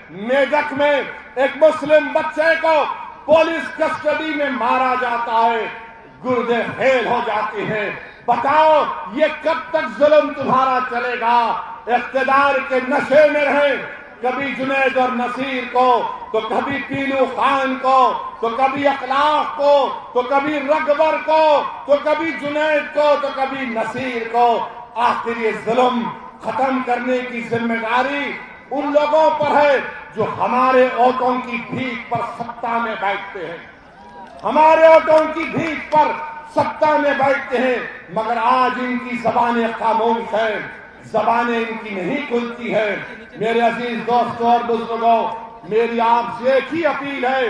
मेदक में एक मुस्लिम बच्चे को पुलिस कस्टडी में मारा जाता है, गुर्दे फेल हो जाते हैं। बताओ ये कब तक जुल्म तुम्हारा चलेगा? इख्तिदार के नशे में रहे, कभी जुनैद और नसीर को, तो कभी पीलू खान को, तो कभी अखलाक को, तो कभी रगबर को, तो कभी जुनैद को, तो कभी नसीर को। आखिर ये जुल्म खत्म करने की जिम्मेदारी उन लोगों पर है जो हमारे ओटों की भीख पर सत्ता में बैठते हैं, हमारे ओटों की भीख पर सत्ता में बैठते हैं, मगर आज इनकी जबानें खामोश हैं, जबानें इनकी नहीं खुलती है। मेरे अजीज दोस्तों और बुजुर्गों, मेरी आपसे एक ही अपील है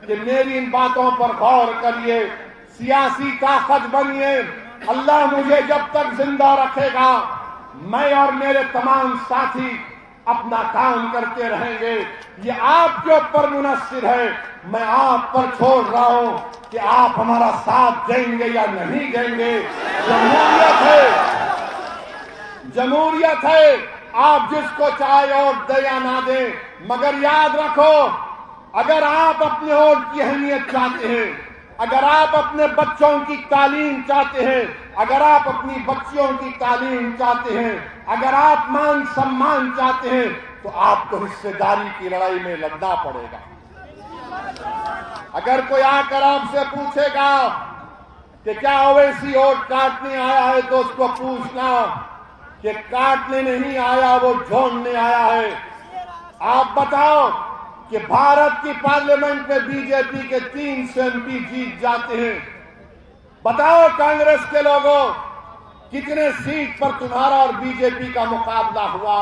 कि मेरी इन बातों पर गौर करिए, सियासी ताकत बनिए। अल्लाह मुझे जब तक जिंदा रखेगा, मैं और मेरे तमाम साथी अपना काम करते रहेंगे। ये आपके ऊपर मुनस्सिर है, मैं आप पर छोड़ रहा हूं कि आप हमारा साथ देंगे या नहीं देंगे। जमहूरियत है, आप जिसको चाहे वोट दे या ना दें, मगर याद रखो, अगर आप अपने वोट की अहमियत चाहते हैं, अगर आप अपने बच्चों की तालीम चाहते हैं, अगर आप अपनी बच्चियों की तालीम चाहते हैं, अगर आप मान सम्मान चाहते हैं, तो आपको हिस्सेदारी की लड़ाई में लड़ना पड़ेगा। अगर कोई आकर आपसे पूछेगा कि क्या ओवैसी वोट काटने आया है, तो उसको पूछना कि काटने नहीं आया, वो जोड़ने आया है। आप बताओ कि भारत की पार्लियामेंट में बीजेपी के 3 एमपी जीत जाते हैं। बताओ कांग्रेस के लोगों, कितने सीट पर तुम्हारा और बीजेपी का मुकाबला हुआ?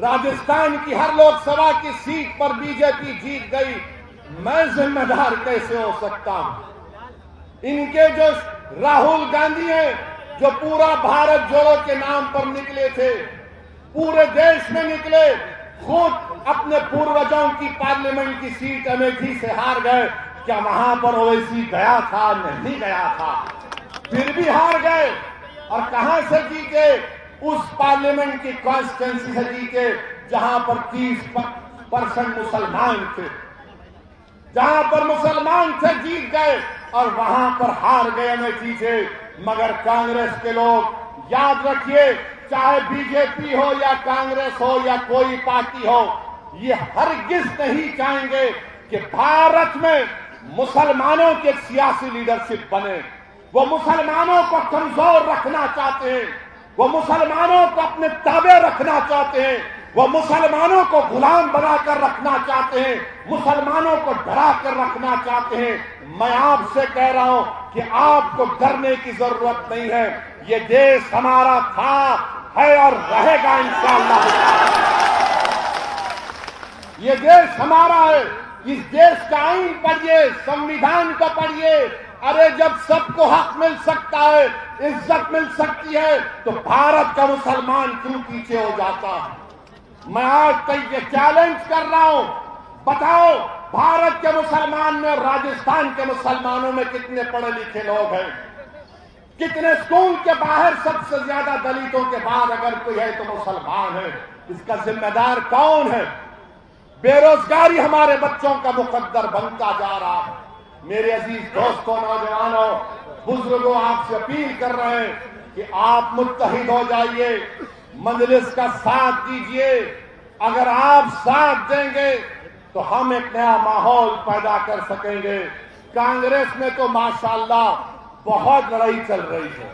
राजस्थान की हर लोकसभा की सीट पर बीजेपी जीत गई। मैं जिम्मेदार कैसे हो सकता हूं? इनके जो राहुल गांधी हैं, जो पूरा भारत जोड़ो के नाम पर निकले थे, पूरे देश में निकले, खुद अपने पूर्वजों की पार्लियामेंट की सीट अमेठी से हार गए। क्या वहां पर ओवैसी गया था? नहीं गया था, फिर भी हार गए। और कहां से जीते? उस पार्लियामेंट की कॉन्स्टिट्यूंसी से जीते जहां पर 30% मुसलमान थे, जहां पर मुसलमान थे जीत गए, और वहां पर हार गए अमेठी से। मगर कांग्रेस के लोग याद रखिए, चाहे बीजेपी हो या कांग्रेस हो या कोई पार्टी हो, ये हरगिज नहीं चाहेंगे कि भारत में मुसलमानों की एक सियासी लीडरशिप बने। वो मुसलमानों को कमजोर रखना चाहते हैं, वो मुसलमानों को अपने ताबे रखना चाहते हैं, वो मुसलमानों को गुलाम बनाकर रखना चाहते हैं, मुसलमानों को डरा कर रखना चाहते हैं। मैं आपसे कह रहा हूं कि आपको डरने की जरूरत नहीं है। ये देश हमारा था, है और रहेगा इंशाअल्लाह। ये देश हमारा है। इस देश का आईन पढ़िए, संविधान को पढ़िए। अरे जब सबको हक मिल सकता है, इज्जत मिल सकती है, तो भारत का मुसलमान क्यों पीछे हो जाता है? मैं आज कई चैलेंज कर रहा हूं, बताओ भारत के मुसलमान में और राजस्थान के मुसलमानों में कितने पढ़े लिखे लोग हैं? कितने स्कूल के बाहर सबसे ज्यादा दलितों के बाद अगर कोई है तो मुसलमान है। इसका जिम्मेदार कौन है? बेरोजगारी हमारे बच्चों का मुकद्दर बनता जा रहा है। मेरे अजीज दोस्तों, नौजवानों, बुजुर्गों, आपसे अपील कर रहे हैं कि आप मुत्तहिद हो जाइए, मजलिस का साथ दीजिए। अगर आप साथ देंगे तो हम एक नया माहौल पैदा कर सकेंगे। कांग्रेस में तो माशाअल्लाह बहुत लड़ाई चल रही है,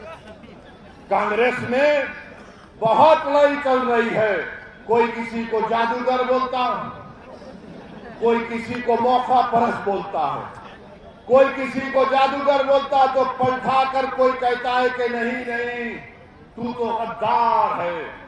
कांग्रेस में बहुत लड़ाई चल रही है। कोई किसी को जादूगर बोलता है, कोई किसी को मौका परस्त बोलता है, कोई किसी को जादूगर बोलता तो पलटा कर कोई कहता है कि नहीं नहीं, तू तो गद्दार है।